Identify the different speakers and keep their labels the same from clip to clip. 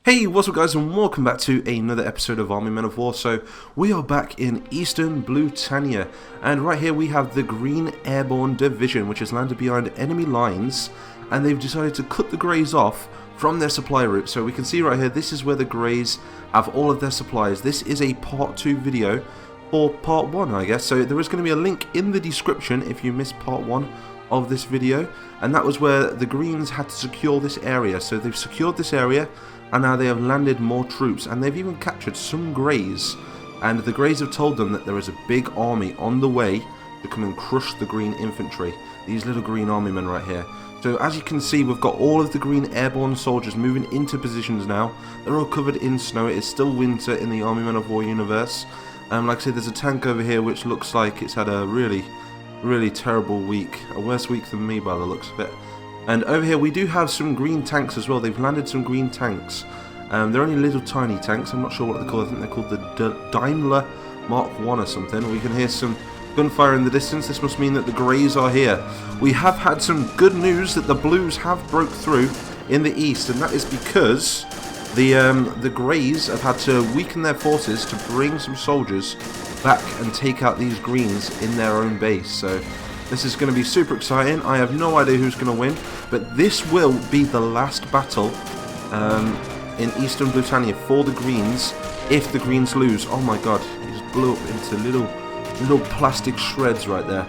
Speaker 1: Hey, what's up guys, and welcome back to another episode of Army Men of War. So, we are back in Eastern Blutannia, and right here we have the Green Airborne Division, which has landed behind enemy lines, and they've decided to cut the Greys off from their supply route. So we can see right here, this is where the Greys have all of their supplies. This is a part 2 video, or part 1 I guess, so there is going to be a link in the description if you missed part 1 of this video, and that was where the Greens had to secure this area. So they've secured this area, and now they have landed more troops, and they've even captured some Greys, and the Greys have told them that there is a big army on the way to come and crush the Green infantry, these little Green army men right here. So as you can see, we've got all of the Green airborne soldiers moving into positions now. They're all covered in snow. It is still winter in the Army Men of War universe. Like I said, there's a tank over here which looks like it's had a really terrible week, a worse week than me by the looks of it. And over here we do have some Green tanks as well. They've landed some Green tanks. They're only little tiny tanks. I'm not sure what they're called. I think they're called the Daimler Mark 1 or something. We can hear some gunfire in the distance. This must mean that the Greys are here. We have had some good news that the Blues have broke through in the east, and that is because the Greys have had to weaken their forces to bring some soldiers back and take out these Greens in their own base. So this is going to be super exciting. I have no idea who's going to win, but this will be the last battle in Eastern Blutannia for the Greens if the Greens lose. Oh my god, he just blew up into little plastic shreds right there.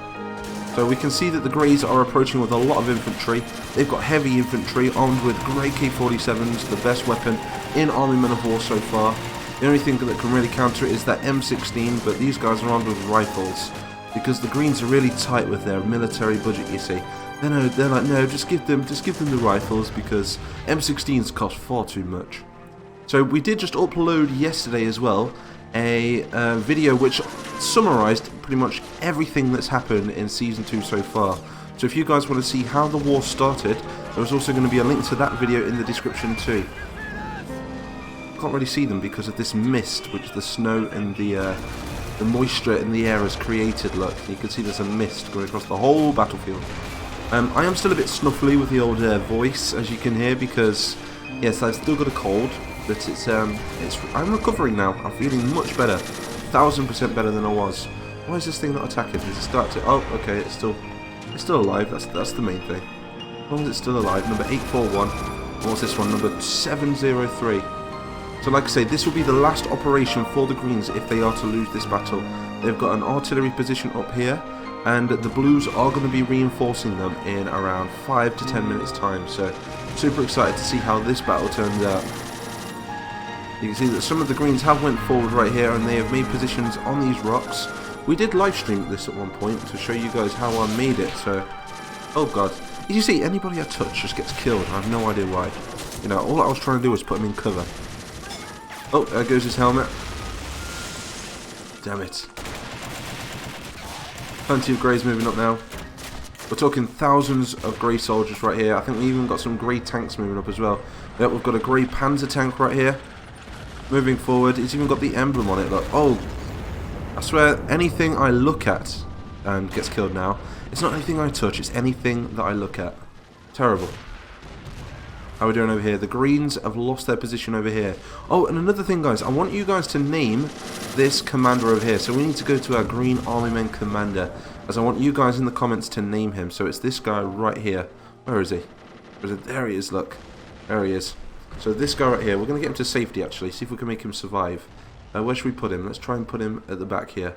Speaker 1: So we can see that the Greys are approaching with a lot of infantry. They've got heavy infantry armed with Grey K-47s, the best weapon in Army Men of War so far. The only thing that can really counter it is that M16, but these guys are armed with rifles, because the Greens are really tight with their military budget, you see. They're like, no, just give them the rifles, because M16s cost far too much. So we did just upload yesterday as well a video which summarised pretty much everything that's happened in Season 2 so far. So if you guys want to see how the war started, there's also going to be a link to that video in the description too. Can't really see them because of this mist which the snow and the moisture in the air has created. Look, you can see there's a mist going across the whole battlefield. I am still a bit snuffly with the old voice, as you can hear, because yes, I've still got a cold, but I'm recovering now. I'm feeling much better, 1000% better than I was. Why is this thing not attacking? Does it start to? Oh, okay, it's still alive. That's the main thing. As long as it's still alive. Number 841. What's this one? Number 703. So like I say, this will be the last operation for the Greens if they are to lose this battle. They've got an artillery position up here, and the Blues are going to be reinforcing them in around 5 to 10 minutes time. So super excited to see how this battle turns out. You can see that some of the Greens have went forward right here, and they have made positions on these rocks. We did live stream this at one point to show you guys how I made it. So, oh god, did you see anybody I touch just gets killed? I have no idea why. You know, all I was trying to do was put him in cover. Oh, there goes his helmet. Damn it. Plenty of Greys moving up now. We're talking thousands of Grey soldiers right here. I think we even got some Grey tanks moving up as well. Yep, we've got a Grey Panzer tank right here. Moving forward. It's even got the emblem on it. Look. Oh, I swear, anything I look at gets killed now. It's not anything I touch, it's anything that I look at. Terrible. How are we doing over here? The Greens have lost their position over here. Oh, and another thing, guys. I want you guys to name this commander over here. So we need to go to our Green Army Men commander, as I want you guys in the comments to name him. So it's this guy right here. Where is he? There he is, look. There he is. So this guy right here, we're going to get him to safety, actually. See if we can make him survive. Where should we put him? Let's try and put him at the back here.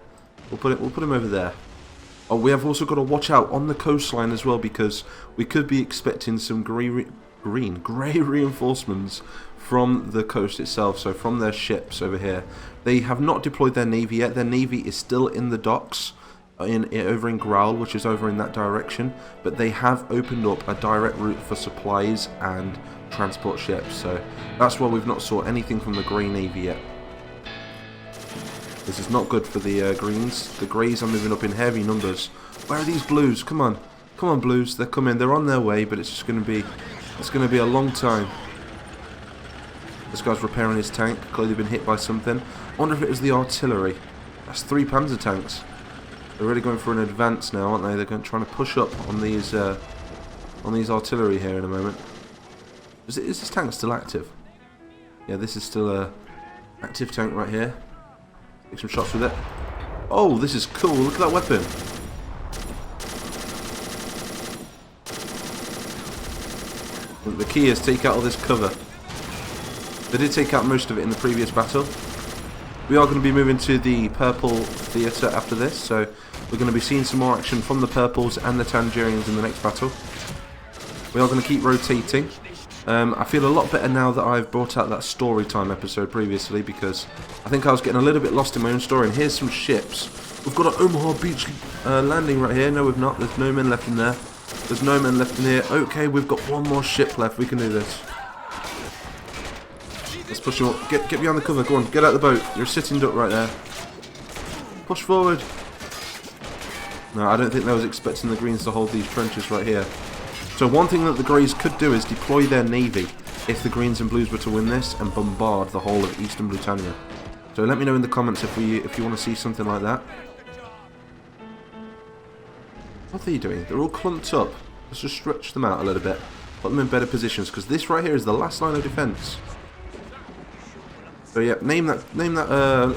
Speaker 1: We'll put him over there. Oh, we have also got to watch out on the coastline as well, because we could be expecting some grey reinforcements from the coast itself, so from their ships over here. They have not deployed their navy yet. Their navy is still in the docks over in Growl, which is over in that direction, but they have opened up a direct route for supplies and transport ships, so that's why we've not saw anything from the Grey Navy yet. This is not good for the Greens. The Greys are moving up in heavy numbers. Where are these Blues? Come on, Blues! They're coming. They're on their way, but it's just going to be a long time. This guy's repairing his tank. Clearly been hit by something. I wonder if it was the artillery. That's 3 Panzer tanks. They're really going for an advance now, aren't they? They're trying to push up on these artillery here in a moment. Is this tank still active? Yeah, this is still a active tank right here. Take some shots with it. Oh, this is cool. Look at that weapon. The key is take out all this cover. They did take out most of it in the previous battle. We are going to be moving to the purple theatre after this, so we're going to be seeing some more action from the purples and the Tangerians in the next battle. We are going to keep rotating. I feel a lot better now that I've brought out that story time episode previously, because I think I was getting a little bit lost in my own story. And here's some ships. We've got an Omaha Beach landing right here. No, we've not. There's no men left in there. There's no men left in here. Okay, we've got one more ship left. We can do this. Let's push him up. Get behind the cover. Go on, get out of the boat. You're a sitting duck right there. Push forward. No, I don't think they was expecting the Greens to hold these trenches right here. So one thing that the Greys could do is deploy their navy if the Greens and Blues were to win this and bombard the whole of Eastern Blutannia. So let me know in the comments if you want to see something like that. What are they doing? They're all clumped up. Let's just stretch them out a little bit. Put them in better positions, because this right here is the last line of defence. So yeah, name that,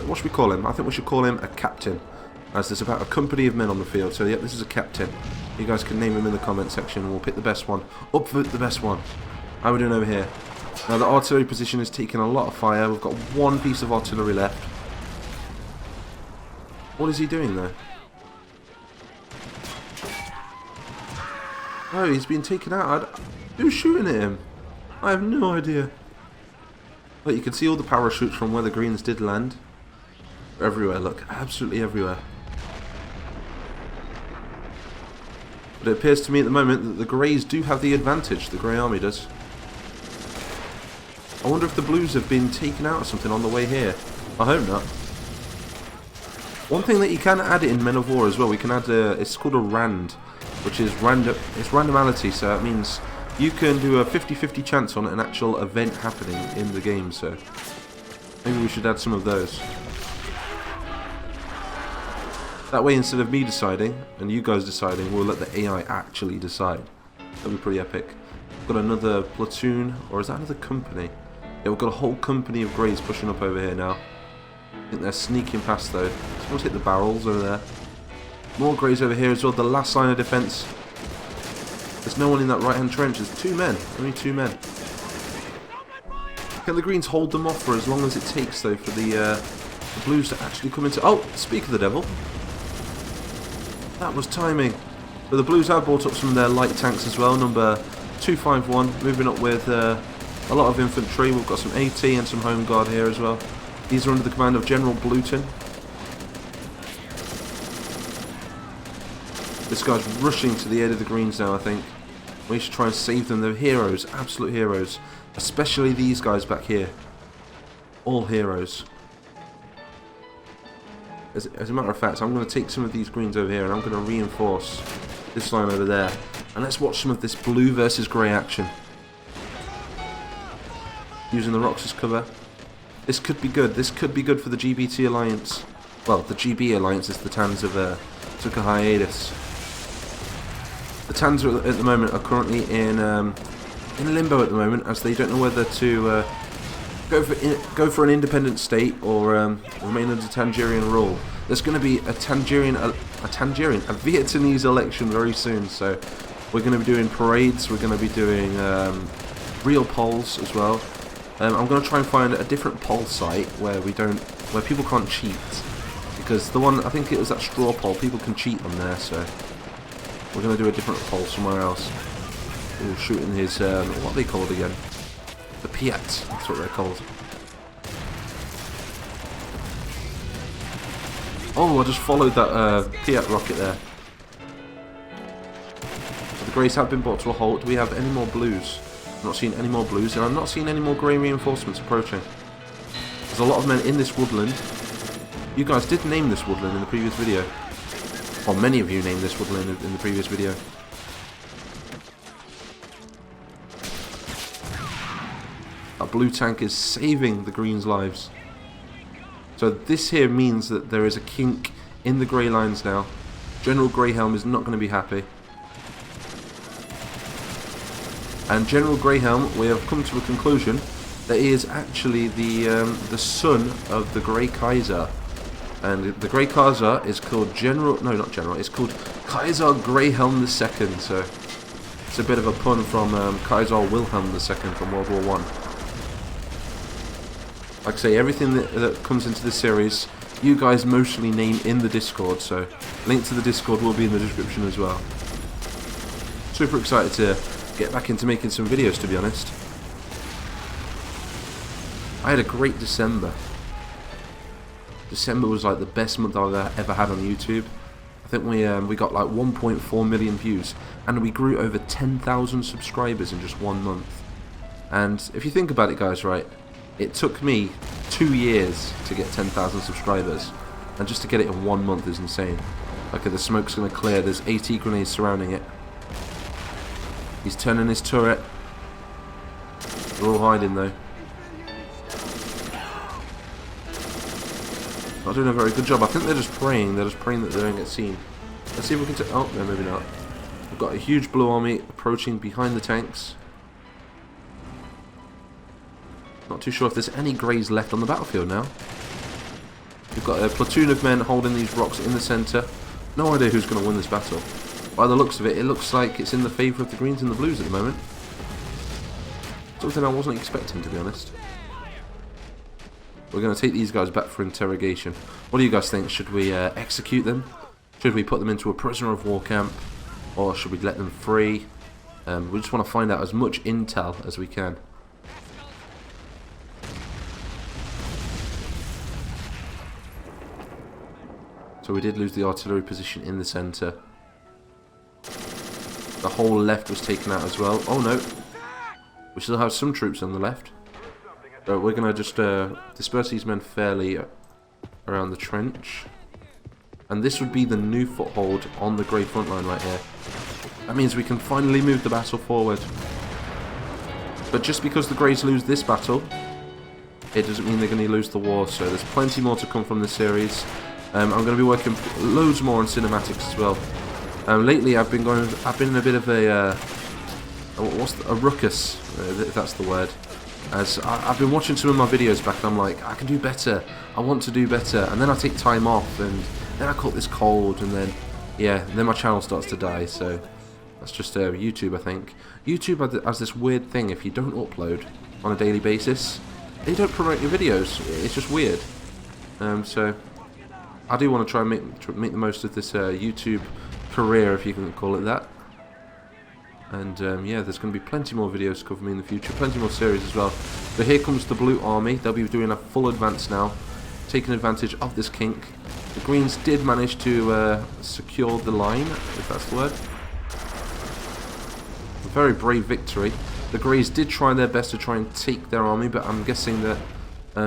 Speaker 1: what should we call him? I think we should call him a captain, as there's about a company of men on the field. So yeah, this is a captain. You guys can name him in the comment section and we'll pick the best one. Upvote the best one. How are we doing over here? Now the artillery position is taking a lot of fire. We've got one piece of artillery left. What is he doing though? Oh, he's been taken out. Who's shooting at him? I have no idea. But you can see all the parachutes from where the Greens did land. Everywhere, look. Absolutely everywhere. But it appears to me at the moment that the Greys do have the advantage. The Grey Army does. I wonder if the Blues have been taken out or something on the way here. I hope not. One thing that you can add in Men of War as well, we can add it's called a RAND, which is random. It's randomality, so that means you can do a 50-50 chance on an actual event happening in the game. So maybe we should add some of those. That way, instead of me deciding and you guys deciding, we'll let the AI actually decide. That'd be pretty epic. We've got another platoon, or is that another company? Yeah, we've got a whole company of Greys pushing up over here now. I think they're sneaking past though. Someone's hit the barrels over there. More Greys over here as well. The last line of defence. There's no one in that right hand trench. There's two men. Only two men. Can the Greens hold them off for as long as it takes though for the Blues to actually come into... Oh, speak of the devil. That was timing. But the Blues have brought up some of their light tanks as well. Number 251 moving up with a lot of infantry. We've got some AT and some Home Guard here as well. These are under the command of General Blutannia. This guy's rushing to the aid of the Greens now, I think. We should try and save them. They're heroes, absolute heroes. Especially these guys back here. All heroes. As a matter of fact, I'm going to take some of these Greens over here and I'm going to reinforce this line over there. And let's watch some of this Blue versus Grey action. Using the rocks as cover. This could be good. This could be good for the GBT Alliance. Well, the GB Alliance is the Tans have took a hiatus. The Tans at the moment are currently in limbo at the moment, as they don't know whether to go for an independent state or remain under Tangerian rule. There's going to be a Vietnamese election very soon, so we're going to be doing parades. We're going to be doing real polls as well. I'm going to try and find a different poll site where people can't cheat, because the one, I think it was that straw poll, people can cheat on there, so we're going to do a different poll somewhere else. Ooh, shooting his, what are they called again? The Piats, that's what they're called. Oh, I just followed that Piat rocket there. So the Greys have been brought to a halt. Do we have any more Blues? I'm not seeing any more Blues, and I'm not seeing any more Grey reinforcements approaching. There's a lot of men in this woodland. You guys did name this woodland in the previous video. Or many of you named this woodland in the previous video. That blue tank is saving the Greens' lives. So this here means that there is a kink in the Grey lines now. General Greyhelm is not going to be happy. And General Greyhelm, we have come to a conclusion that he is actually the son of the Grey Kaiser. And the Grey Kaiser is called it's called Kaiser Greyhelm II, so it's a bit of a pun from Kaiser Wilhelm II from World War One. Like I say, everything that comes into this series, you guys mostly name in the Discord, so link to the Discord will be in the description as well. Super excited to get back into making some videos, to be honest. I had a great December. December was like the best month I've ever had on YouTube. I think we got like 1.4 million views, and we grew over 10,000 subscribers in just 1 month. And if you think about it, guys, right, it took me 2 years to get 10,000 subscribers, and just to get it in 1 month is insane. Okay, the smoke's gonna clear. There's AT grenades surrounding it. He's turning his turret. They're all hiding though. Not doing a very good job. I think they're just praying. They're just praying that they don't get seen. Let's see if we can oh, no, maybe not. We've got a huge blue army approaching behind the tanks. Not too sure if there's any greys left on the battlefield now. We've got a platoon of men holding these rocks in the centre. No idea who's going to win this battle. By the looks of it, it looks like it's in the favour of the greens and the blues at the moment. Something I wasn't expecting, to be honest. We're going to take these guys back for interrogation. What do you guys think? Should we execute them? Should we put them into a prisoner of war camp? Or should we let them free? We just want to find out as much intel as we can. So we did lose the artillery position in the centre. The whole left was taken out as well. Oh no. We still have some troops on the left. So we're going to just disperse these men fairly around the trench. And this would be the new foothold on the Grey front line right here. That means we can finally move the battle forward. But just because the Greys lose this battle, it doesn't mean they're going to lose the war. So there's plenty more to come from this series. I'm going to be working loads more on cinematics as well. Lately I've been in a bit of a ruckus, if that's the word. As I've been watching some of my videos back and I'm like, I can do better, I want to do better, and then I take time off, and then I caught this cold, and then, yeah, then my channel starts to die, so that's just YouTube, I think. YouTube has this weird thing, if you don't upload on a daily basis, they don't promote your videos, it's just weird. So, I do want to try and make the most of this YouTube career, if you can call it that. And yeah, there's going to be plenty more videos to cover me in the future, plenty more series as well. So here comes the blue army. They'll be doing a full advance now, taking advantage of this kink. The greens did manage to secure the line, if that's the word. A very brave victory. The greys did try their best to try and take their army, but I'm guessing that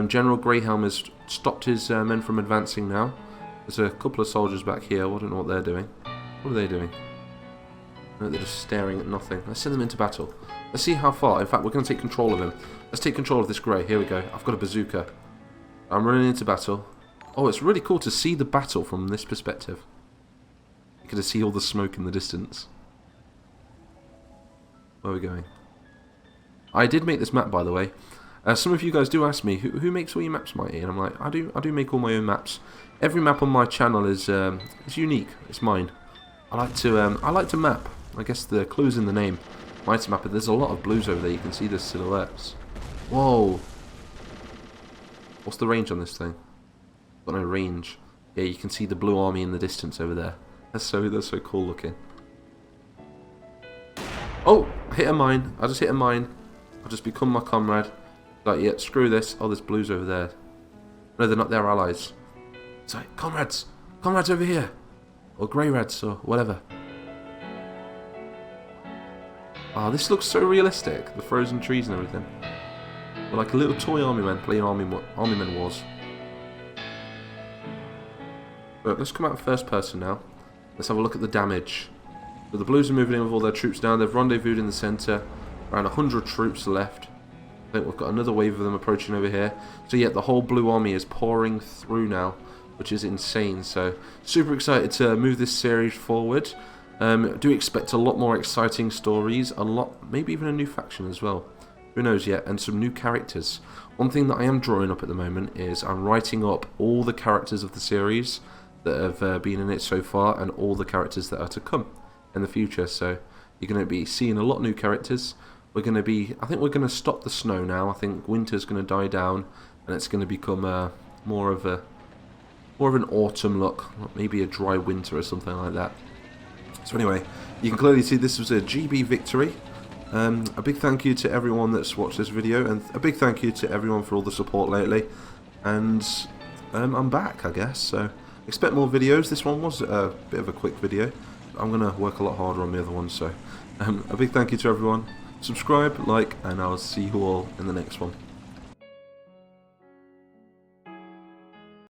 Speaker 1: General Greyhelm has stopped his men from advancing now. There's a couple of soldiers back here. I don't know what they're doing. What are they doing? No, they're just staring at nothing. Let's send them into battle. Let's see how far. In fact, we're going to take control of him. Let's take control of this grey. Here we go. I've got a bazooka. I'm running into battle. Oh, it's really cool to see the battle from this perspective. You can see all the smoke in the distance. Where are we going? I did make this map, by the way. Some of you guys do ask me, who makes all your maps, Mighty? And I'm like, I do make all my own maps. Every map on my channel is unique. It's mine. I like to map. I guess the clue's in the name. Mighty Mapper. There's a lot of blues over there. You can see the silhouettes. Whoa. What's the range on this thing? Got no range. Yeah, you can see the blue army in the distance over there. That's so cool looking. Oh, I hit a mine. I just hit a mine. I'll just become my comrade. Like, yeah, screw this. Oh, there's blues over there. No, they're not their allies. It's like, comrades over here. Or grey reds, or whatever. Oh, this looks so realistic. The frozen trees and everything. We're like a little toy army men playing Army Men Wars. But let's come out first person now. Let's have a look at the damage. So the blues are moving in with all their troops down. They've rendezvoused in the centre. Around 100 troops left. I think we've got another wave of them approaching over here. So yeah, the whole blue army is pouring through now, which is insane. So super excited to move this series forward. Do expect a lot more exciting stories, maybe even a new faction as well. Who knows yet? And some new characters. One thing that I am drawing up at the moment is I'm writing up all the characters of the series that have been in it so far, and all the characters that are to come in the future. So you're going to be seeing a lot of new characters. I think we're going to stop the snow now. I think winter's going to die down, and it's going to become more of an autumn look, maybe a dry winter or something like that. So anyway, you can clearly see this was a GB victory. A big thank you to everyone that's watched this video, and a big thank you to everyone for all the support lately. And I'm back, I guess, so expect more videos. This one was a bit of a quick video. I'm going to work a lot harder on the other ones, so a big thank you to everyone. Subscribe, like, and I'll see you all in the next one.